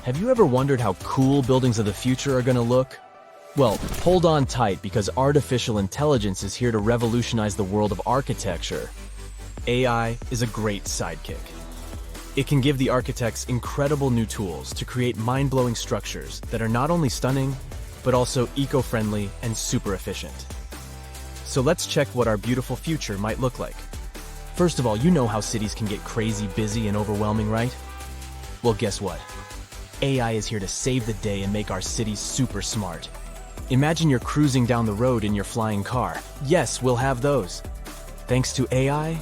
Have you ever wondered how cool buildings of the future are going to look? Well, hold on tight because artificial intelligence is here to revolutionize the world of architecture. AI is a great sidekick. It can give the architects incredible new tools to create mind-blowing structures that are not only stunning, but also eco-friendly and super efficient. So let's check what our beautiful future might look like. First of all, you know how cities can get crazy busy and overwhelming, right? Well, guess what? AI is here to save the day and make our cities super smart. Imagine you're cruising down the road in your flying car. Yes, we'll have those. Thanks to AI,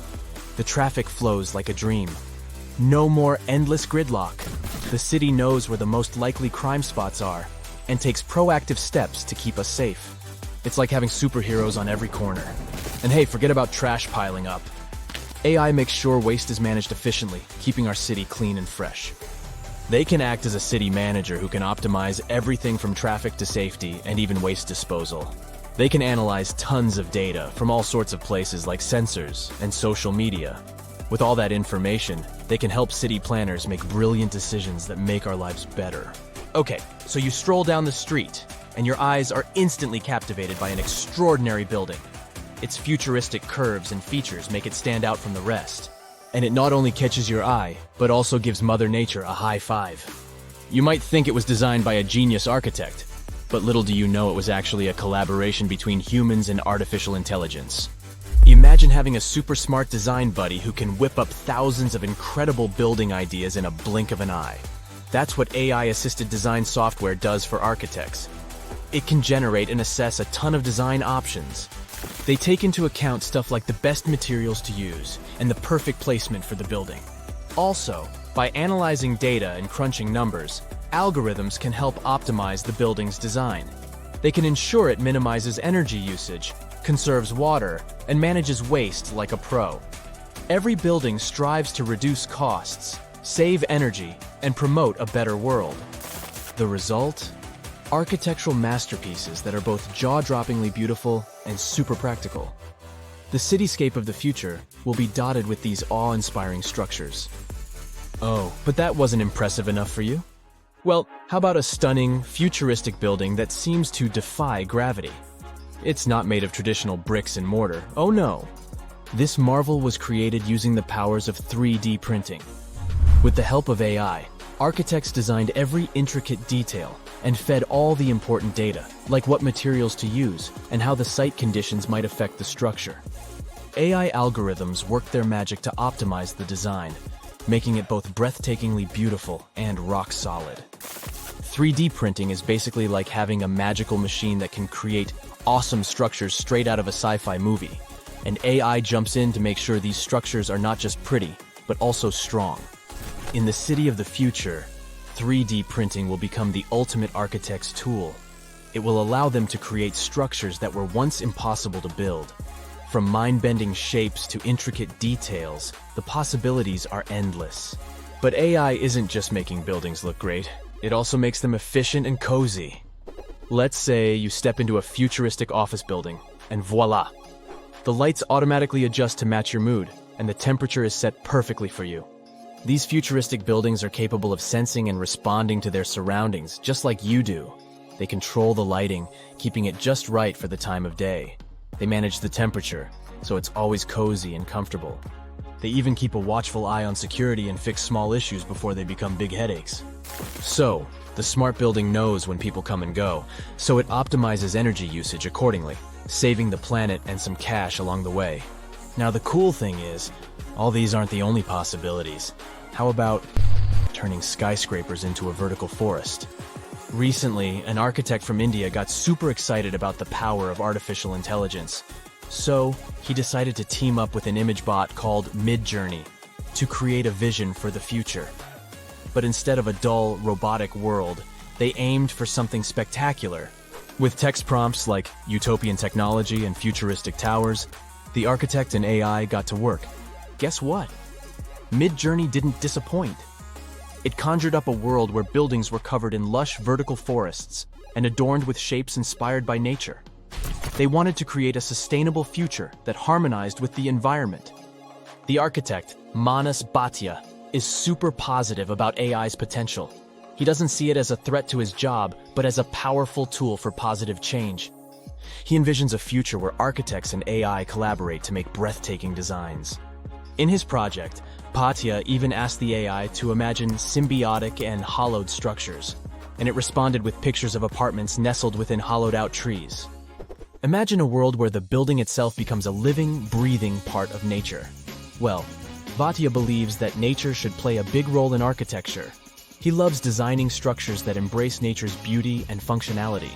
the traffic flows like a dream. No more endless gridlock. The city knows where the most likely crime spots are and takes proactive steps to keep us safe. It's like having superheroes on every corner. And hey, forget about trash piling up. AI makes sure waste is managed efficiently, keeping our city clean and fresh. They can act as a city manager who can optimize everything from traffic to safety and even waste disposal. They can analyze tons of data from all sorts of places like sensors and social media. With all that information, they can help city planners make brilliant decisions that make our lives better. Okay, so you stroll down the street, and your eyes are instantly captivated by an extraordinary building. Its futuristic curves and features make it stand out from the rest. And it not only catches your eye, but also gives Mother Nature a high five. You might think it was designed by a genius architect, but little do you know it was actually a collaboration between humans and artificial intelligence. Imagine having a super smart design buddy who can whip up thousands of incredible building ideas in a blink of an eye. That's what AI-assisted design software does for architects. It can generate and assess a ton of design options. They take into account stuff like the best materials to use and the perfect placement for the building. Also, by analyzing data and crunching numbers, algorithms can help optimize the building's design. They can ensure it minimizes energy usage, conserves water, and manages waste like a pro. Every building strives to reduce costs, save energy, and promote a better world. The result? Architectural masterpieces that are both jaw-droppingly beautiful and super practical. The cityscape of the future will be dotted with these awe-inspiring structures. Oh, but that wasn't impressive enough for you? Well, how about a stunning, futuristic building that seems to defy gravity? It's not made of traditional bricks and mortar. Oh no! This marvel was created using the powers of 3D printing. With the help of AI, architects designed every intricate detail and fed all the important data, like what materials to use and how the site conditions might affect the structure. AI algorithms worked their magic to optimize the design, making it both breathtakingly beautiful and rock solid. 3D printing is basically like having a magical machine that can create awesome structures straight out of a sci-fi movie, and AI jumps in to make sure these structures are not just pretty, but also strong. In the city of the future, 3D printing will become the ultimate architect's tool. It will allow them to create structures that were once impossible to build. From mind-bending shapes to intricate details, the possibilities are endless. But AI isn't just making buildings look great, it also makes them efficient and cozy. Let's say you step into a futuristic office building, and voila! The lights automatically adjust to match your mood, and the temperature is set perfectly for you. These futuristic buildings are capable of sensing and responding to their surroundings, just like you do. They control the lighting, keeping it just right for the time of day. They manage the temperature, so it's always cozy and comfortable. They even keep a watchful eye on security and fix small issues before they become big headaches. So, the smart building knows when people come and go, so it optimizes energy usage accordingly, saving the planet and some cash along the way. Now the cool thing is, all these aren't the only possibilities. How about turning skyscrapers into a vertical forest? Recently, an architect from India got super excited about the power of artificial intelligence. So, he decided to team up with an image bot called Midjourney to create a vision for the future. But instead of a dull, robotic world, they aimed for something spectacular. With text prompts like utopian technology and futuristic towers, the architect and AI got to work. Guess what? Midjourney didn't disappoint. It conjured up a world where buildings were covered in lush vertical forests and adorned with shapes inspired by nature. They wanted to create a sustainable future that harmonized with the environment. The architect, Manas Bhatia, is super positive about AI's potential. He doesn't see it as a threat to his job, but as a powerful tool for positive change. He envisions a future where architects and AI collaborate to make breathtaking designs. In his project, Patya even asked the AI to imagine symbiotic and hollowed structures, and it responded with pictures of apartments nestled within hollowed-out trees. Imagine a world where the building itself becomes a living, breathing part of nature. Well, Bhatia believes that nature should play a big role in architecture. He loves designing structures that embrace nature's beauty and functionality.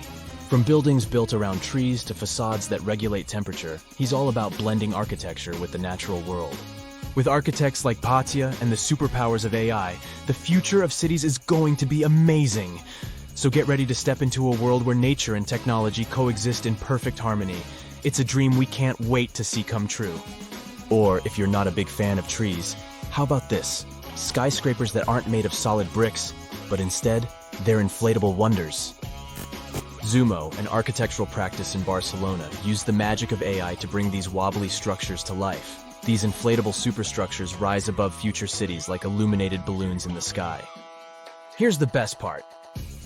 From buildings built around trees to facades that regulate temperature, he's all about blending architecture with the natural world. With architects like Bhatia and the superpowers of AI, the future of cities is going to be amazing. So get ready to step into a world where nature and technology coexist in perfect harmony. It's a dream we can't wait to see come true. Or if you're not a big fan of trees, how about this? Skyscrapers that aren't made of solid bricks, but instead, they're inflatable wonders. Zumo, an architectural practice in Barcelona, used the magic of AI to bring these wobbly structures to life. These inflatable superstructures rise above future cities like illuminated balloons in the sky. Here's the best part.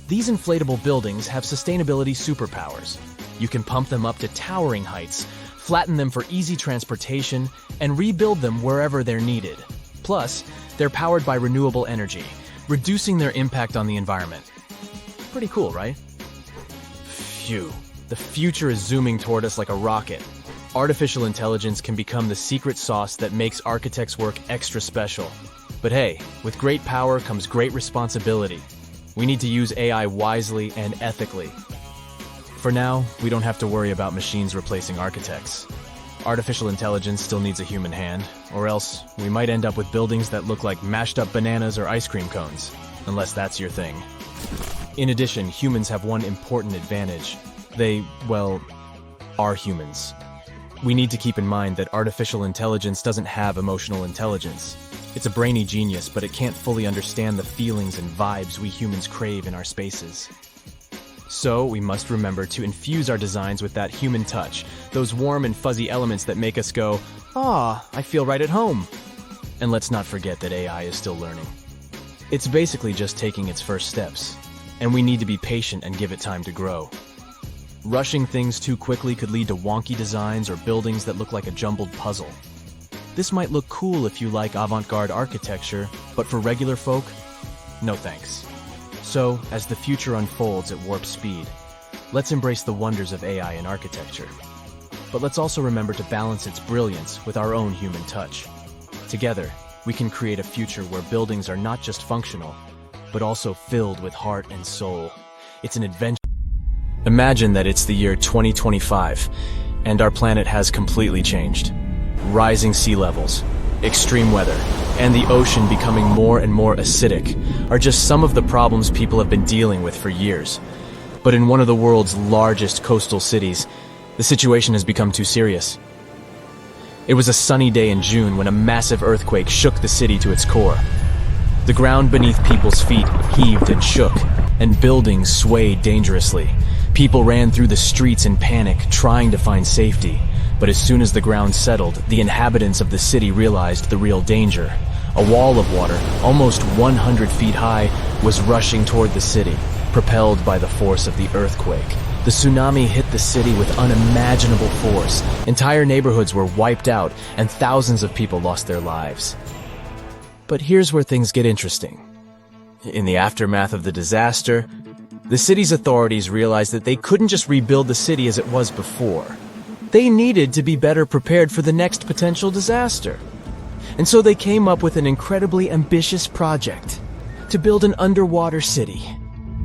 These inflatable buildings have sustainability superpowers. You can pump them up to towering heights, flatten them for easy transportation, and rebuild them wherever they're needed. Plus, they're powered by renewable energy, reducing their impact on the environment. Pretty cool, right? Phew. The future is zooming toward us like a rocket. Artificial intelligence can become the secret sauce that makes architects' work extra special. But hey, with great power comes great responsibility. We need to use AI wisely and ethically. For now, we don't have to worry about machines replacing architects. Artificial intelligence still needs a human hand, or else we might end up with buildings that look like mashed up bananas or ice cream cones, unless that's your thing. In addition, humans have one important advantage. They, well, are humans. We need to keep in mind that artificial intelligence doesn't have emotional intelligence. It's a brainy genius, but it can't fully understand the feelings and vibes we humans crave in our spaces. So, we must remember to infuse our designs with that human touch, those warm and fuzzy elements that make us go, "Ah, I feel right at home." And let's not forget that AI is still learning. It's basically just taking its first steps, and we need to be patient and give it time to grow. Rushing things too quickly could lead to wonky designs or buildings that look like a jumbled puzzle. This might look cool if you like avant-garde architecture, but for regular folk, no thanks. So, as the future unfolds at warp speed, let's embrace the wonders of AI in architecture. But let's also remember to balance its brilliance with our own human touch. Together, we can create a future where buildings are not just functional, but also filled with heart and soul. It's an adventure. Imagine that it's the year 2025, and our planet has completely changed. Rising sea levels, extreme weather, and the ocean becoming more and more acidic are just some of the problems people have been dealing with for years. But in one of the world's largest coastal cities, the situation has become too serious. It was a sunny day in June when a massive earthquake shook the city to its core. The ground beneath people's feet heaved and shook, and buildings swayed dangerously. People ran through the streets in panic, trying to find safety. But as soon as the ground settled, the inhabitants of the city realized the real danger. A wall of water, almost 100 feet high, was rushing toward the city, propelled by the force of the earthquake. The tsunami hit the city with unimaginable force. Entire neighborhoods were wiped out, and thousands of people lost their lives. But here's where things get interesting. In the aftermath of the disaster, the city's authorities realized that they couldn't just rebuild the city as it was before. They needed to be better prepared for the next potential disaster. And so they came up with an incredibly ambitious project to build an underwater city.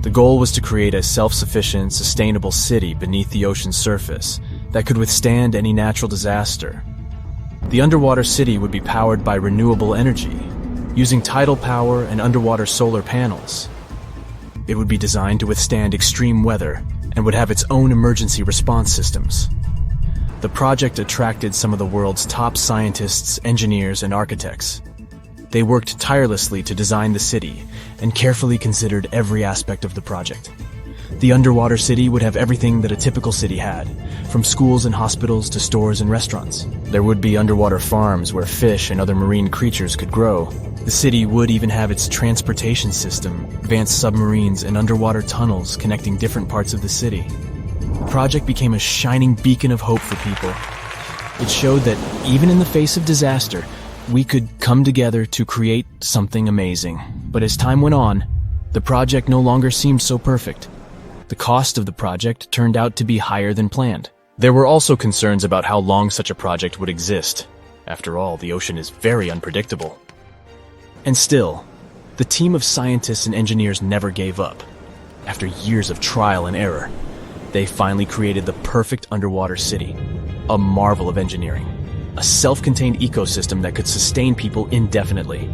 The goal was to create a self-sufficient, sustainable city beneath the ocean's surface that could withstand any natural disaster. The underwater city would be powered by renewable energy, using tidal power and underwater solar panels. It would be designed to withstand extreme weather and would have its own emergency response systems. The project attracted some of the world's top scientists, engineers, and architects. They worked tirelessly to design the city and carefully considered every aspect of the project. The underwater city would have everything that a typical city had, from schools and hospitals to stores and restaurants. There would be underwater farms where fish and other marine creatures could grow. The city would even have its transportation system, advanced submarines and underwater tunnels connecting different parts of the city. The project became a shining beacon of hope for people. It showed that even in the face of disaster, we could come together to create something amazing. But as time went on, the project no longer seemed so perfect. The cost of the project turned out to be higher than planned. There were also concerns about how long such a project would exist. After all, the ocean is very unpredictable. And still, the team of scientists and engineers never gave up. After years of trial and error, they finally created the perfect underwater city, a marvel of engineering, a self-contained ecosystem that could sustain people indefinitely.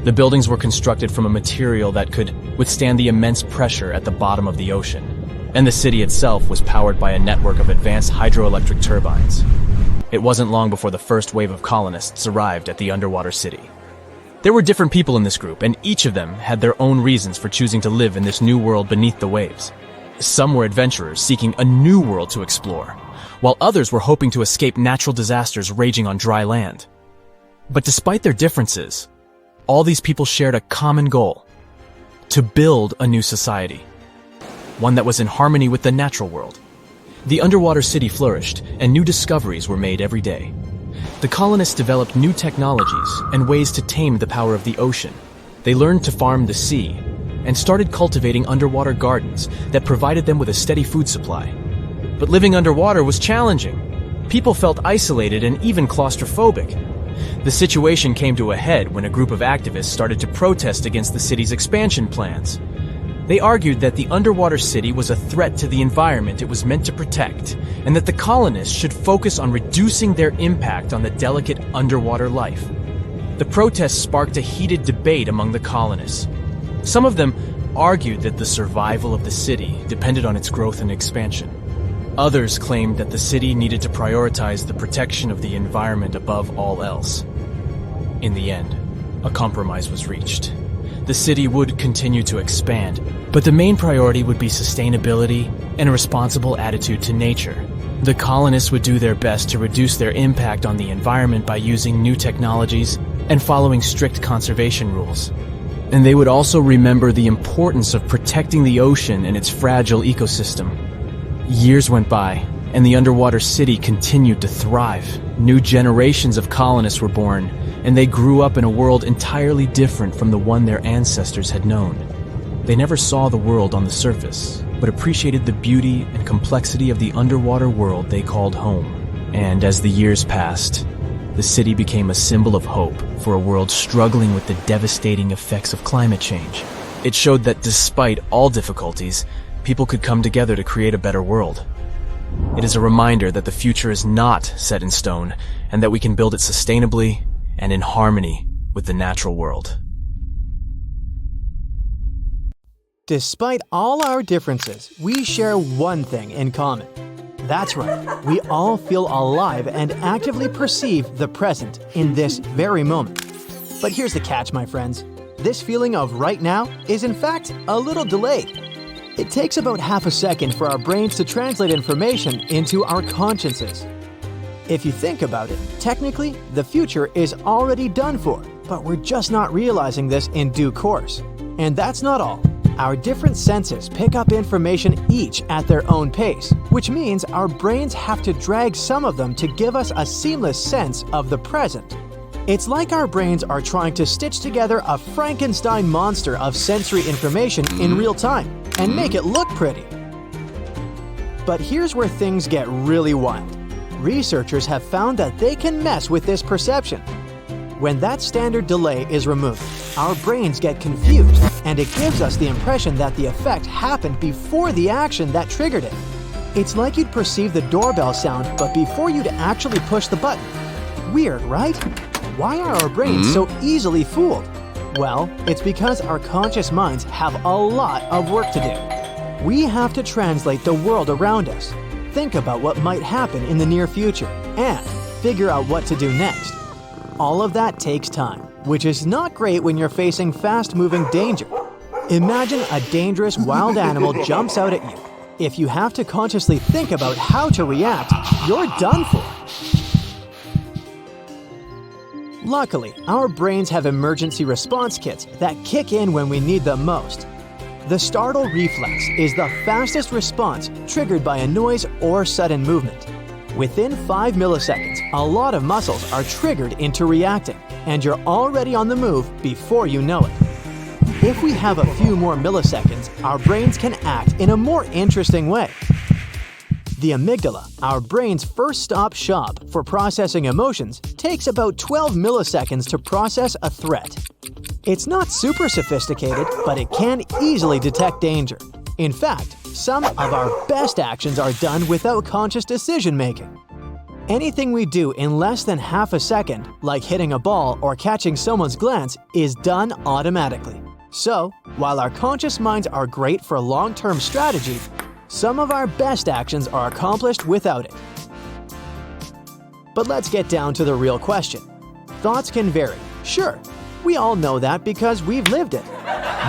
The buildings were constructed from a material that could withstand the immense pressure at the bottom of the ocean, and the city itself was powered by a network of advanced hydroelectric turbines. It wasn't long before the first wave of colonists arrived at the underwater city. There were different people in this group, and each of them had their own reasons for choosing to live in this new world beneath the waves. Some were adventurers seeking a new world to explore, while others were hoping to escape natural disasters raging on dry land. But despite their differences, all these people shared a common goal: to build a new society, one that was in harmony with the natural world. The underwater city flourished, and new discoveries were made every day. The colonists developed new technologies and ways to tame the power of the ocean. They learned to farm the sea and started cultivating underwater gardens that provided them with a steady food supply. But living underwater was challenging. People felt isolated and even claustrophobic. The situation came to a head when a group of activists started to protest against the city's expansion plans. They argued that the underwater city was a threat to the environment it was meant to protect, and that the colonists should focus on reducing their impact on the delicate underwater life. The protests sparked a heated debate among the colonists. Some of them argued that the survival of the city depended on its growth and expansion. Others claimed that the city needed to prioritize the protection of the environment above all else. In the end, a compromise was reached. The city would continue to expand, but the main priority would be sustainability and a responsible attitude to nature. The colonists would do their best to reduce their impact on the environment by using new technologies and following strict conservation rules. And they would also remember the importance of protecting the ocean and its fragile ecosystem. Years went by, and the underwater city continued to thrive. New generations of colonists were born, and they grew up in a world entirely different from the one their ancestors had known. They never saw the world on the surface, but appreciated the beauty and complexity of the underwater world they called home. And as the years passed, the city became a symbol of hope for a world struggling with the devastating effects of climate change. It showed that despite all difficulties, people could come together to create a better world. It is a reminder that the future is not set in stone, and that we can build it sustainably and in harmony with the natural world. Despite all our differences, we share one thing in common. That's right, we all feel alive and actively perceive the present in this very moment. But here's the catch, my friends. This feeling of right now is in fact a little delayed. It takes about half a second for our brains to translate information into our consciences. If you think about it, technically, the future is already done for, but we're just not realizing this in due course. And that's not all. Our different senses pick up information each at their own pace, which means our brains have to drag some of them to give us a seamless sense of the present. It's like our brains are trying to stitch together a Frankenstein monster of sensory information in real time and make it look pretty. But here's where things get really wild. Researchers have found that they can mess with this perception. When that standard delay is removed, our brains get confused, and it gives us the impression that the effect happened before the action that triggered it. It's like you'd perceive the doorbell sound, but before you'd actually push the button. Weird, right? Why are our brains so easily fooled? Well, it's because our conscious minds have a lot of work to do. We have to translate the world around us, think about what might happen in the near future, and figure out what to do next. All of that takes time, which is not great when you're facing fast-moving danger. Imagine a dangerous wild animal jumps out at you. If you have to consciously think about how to react, you're done for. Luckily, our brains have emergency response kits that kick in when we need them most. The startle reflex is the fastest response triggered by a noise or sudden movement. Within 5 milliseconds, a lot of muscles are triggered into reacting, and you're already on the move before you know it. If we have a few more milliseconds, our brains can act in a more interesting way. The amygdala, our brain's first stop shop for processing emotions, takes about 12 milliseconds to process a threat. It's not super sophisticated, but it can easily detect danger. In fact, some of our best actions are done without conscious decision-making. Anything we do in less than half a second, like hitting a ball or catching someone's glance, is done automatically. So, while our conscious minds are great for long-term strategy, some of our best actions are accomplished without it. But let's get down to the real question. Thoughts can vary. Sure, we all know that because we've lived it.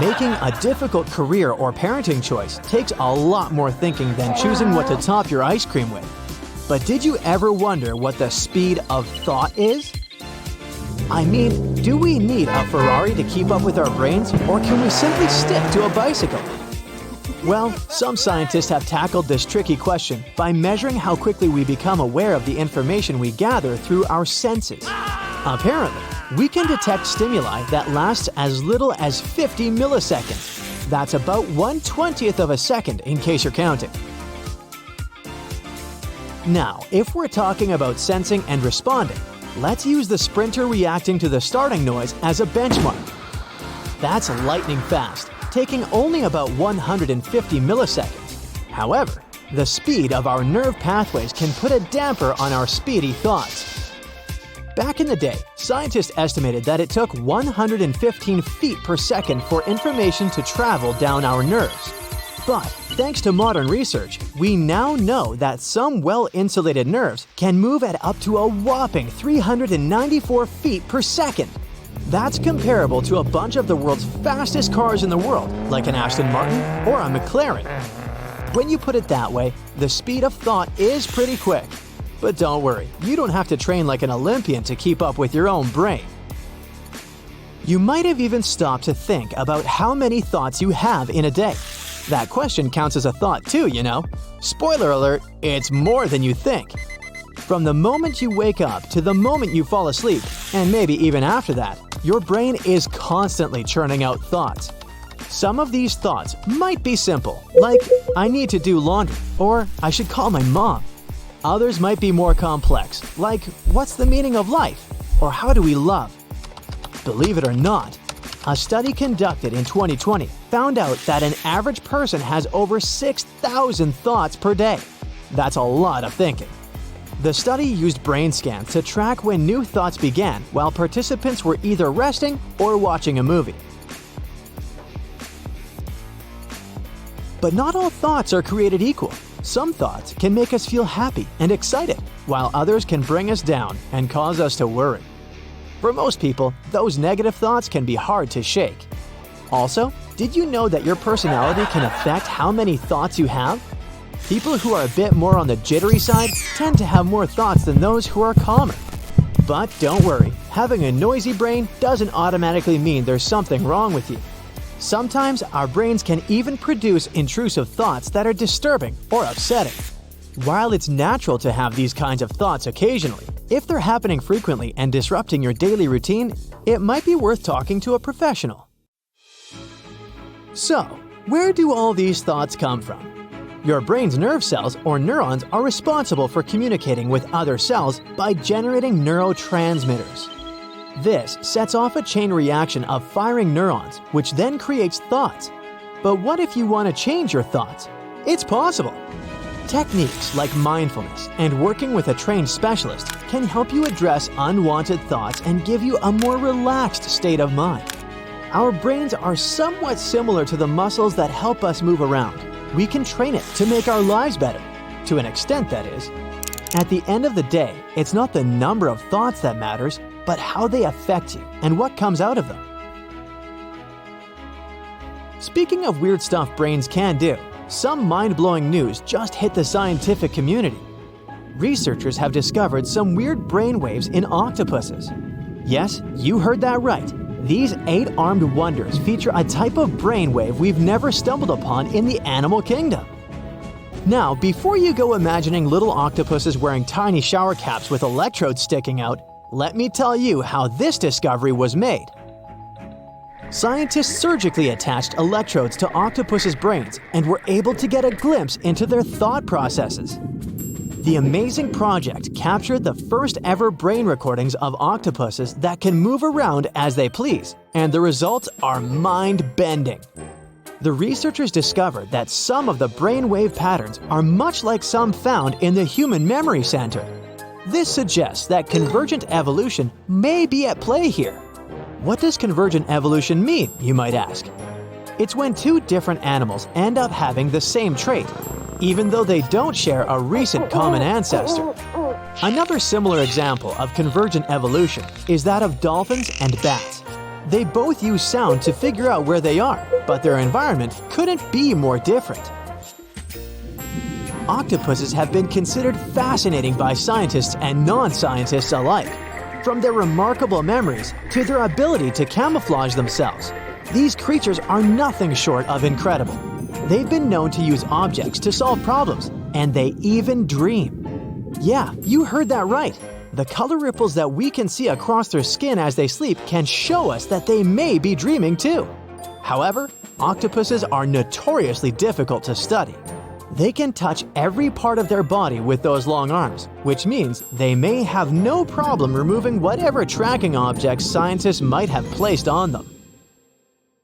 Making a difficult career or parenting choice takes a lot more thinking than choosing what to top your ice cream with. But did you ever wonder what the speed of thought is? I mean, do we need a Ferrari to keep up with our brains, or can we simply stick to a bicycle? Well, some scientists have tackled this tricky question by measuring how quickly we become aware of the information we gather through our senses. Apparently, we can detect stimuli that lasts as little as 50 milliseconds. That's about 1/20th of a second in case you're counting. Now, if we're talking about sensing and responding, let's use the sprinter reacting to the starting noise as a benchmark. That's lightning fast, taking only about 150 milliseconds. However, the speed of our nerve pathways can put a damper on our speedy thoughts. Back in the day, scientists estimated that it took 115 feet per second for information to travel down our nerves. But thanks to modern research, we now know that some well-insulated nerves can move at up to a whopping 394 feet per second. That's comparable to a bunch of the world's fastest cars in the world, like an Aston Martin or a McLaren. When you put it that way, the speed of thought is pretty quick. But don't worry, you don't have to train like an Olympian to keep up with your own brain. You might have even stopped to think about how many thoughts you have in a day. That question counts as a thought too, you know. Spoiler alert, it's more than you think. From the moment you wake up to the moment you fall asleep, and maybe even after that, your brain is constantly churning out thoughts. Some of these thoughts might be simple, like, I need to do laundry, or I should call my mom. Others might be more complex, like, what's the meaning of life? Or how do we love? Believe it or not, a study conducted in 2020 found out that an average person has over 6,000 thoughts per day. That's a lot of thinking. The study used brain scans to track when new thoughts began while participants were either resting or watching a movie. But not all thoughts are created equal. Some thoughts can make us feel happy and excited, while others can bring us down and cause us to worry. For most people, those negative thoughts can be hard to shake. Also, did you know that your personality can affect how many thoughts you have? People who are a bit more on the jittery side tend to have more thoughts than those who are calmer. But don't worry, having a noisy brain doesn't automatically mean there's something wrong with you. Sometimes our brains can even produce intrusive thoughts that are disturbing or upsetting. While it's natural to have these kinds of thoughts occasionally, if they're happening frequently and disrupting your daily routine, it might be worth talking to a professional. So, where do all these thoughts come from? Your brain's nerve cells or neurons are responsible for communicating with other cells by generating neurotransmitters. This sets off a chain reaction of firing neurons, which then creates thoughts. But what if you want to change your thoughts? It's possible. Techniques like mindfulness and working with a trained specialist can help you address unwanted thoughts and give you a more relaxed state of mind. Our brains are somewhat similar to the muscles that help us move around. We can train it to make our lives better. To an extent, that is. At the end of the day, it's not the number of thoughts that matters, but how they affect you and what comes out of them. Speaking of weird stuff brains can do, some mind-blowing news just hit the scientific community. Researchers have discovered some weird brainwaves in octopuses. Yes, you heard that right. These 8-armed wonders feature a type of brainwave we've never stumbled upon in the animal kingdom. Now, before you go imagining little octopuses wearing tiny shower caps with electrodes sticking out, let me tell you how this discovery was made. Scientists surgically attached electrodes to octopuses' brains and were able to get a glimpse into their thought processes. The amazing project captured the first ever brain recordings of octopuses that can move around as they please, and the results are mind-bending. The researchers discovered that some of the brainwave patterns are much like some found in the human memory center. This suggests that convergent evolution may be at play here. What does convergent evolution mean, you might ask? It's when two different animals end up having the same trait, even though they don't share a recent common ancestor. Another similar example of convergent evolution is that of dolphins and bats. They both use sound to figure out where they are, but their environment couldn't be more different. Octopuses have been considered fascinating by scientists and non-scientists alike. From their remarkable memories to their ability to camouflage themselves, these creatures are nothing short of incredible. They've been known to use objects to solve problems, and they even dream. Yeah, you heard that right. The color ripples that we can see across their skin as they sleep can show us that they may be dreaming too. However, octopuses are notoriously difficult to study. They can touch every part of their body with those long arms, which means they may have no problem removing whatever tracking objects scientists might have placed on them.